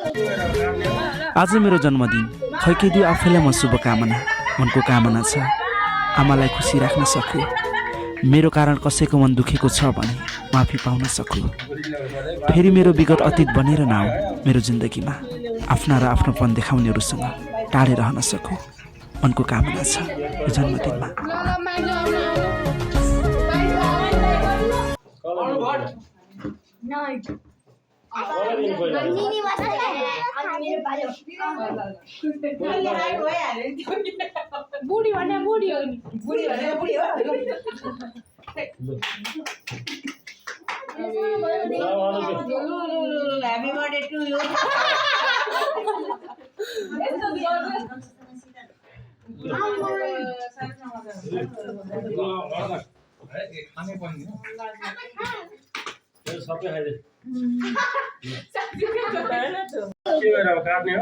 आज मेरो जन्मदिन फैकिदियो आफैलाई म शुभकामना उनको कामना छ आमालाई खुसी राख्न सकु मेरो कारण कसैको मन दुखेको छ भने माफी पाउन सकु फेरि मेरो विगत अतीत बनेर नआऊ मेरो जिन्दगीमा आफ्ना र आफ्नोपन देखाउनेहरूसँग टाढे रहन सकु उनको कामना छ यो जन्मदिनमा बुढी भने बुढी हो नि बुढी भने बुढी हो ह्यापी बर्थडे टु यु खाने पनि सबै खाइदे के भएर काट्ने हो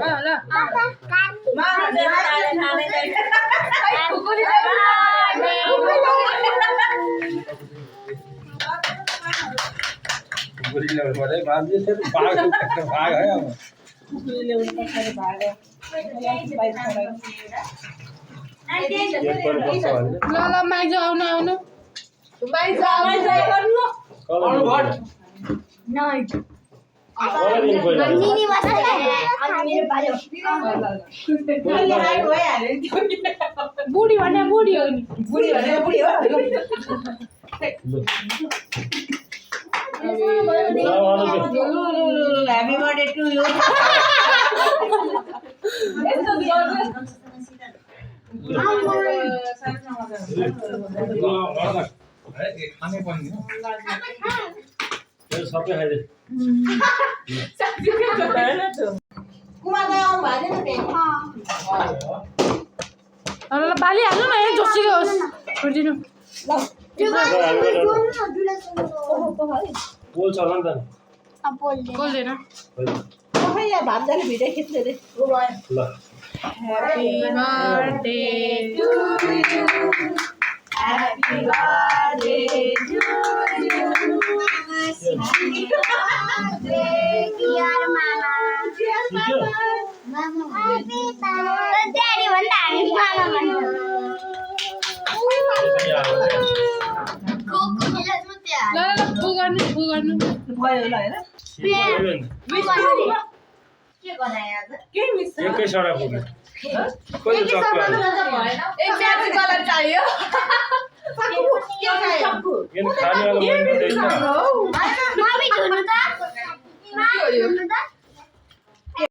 बुढीले भने बाँध्यो भाग भाग है अब बुढीले उनको खाली भाग ल माइज आउनु आउनु माइज गर्नु कलर भट निनी बस्दै बुढी भने बुढी हो नि बुढी भने बुढी हो ह्यापी बर्थडे टु यु खाने पनि सबै खाइदे कुमा गयो आउनु भएको थिएन ल बाली हाल्नु न यहाँ जोसुकै होस् छोडिदिनु पोल्छ होला नि त बोल्दैन खै यहाँ भान्जाले भिडियो खिच्ने रे ल Happy birthday to you. Happy birthday to you. Happy birthday, dear mama. Dear mama. Mama. Happy birthday. Daddy भन्दा हामी mama भन्नु. ल पुगर्नु भयो ल हैन के गराए आज के मिस एकै सडा पुग्यो कहिले चक्कर एक ब्याज कलर चाहियो यो खानेवाला मान्छे छैन मामी धुनु त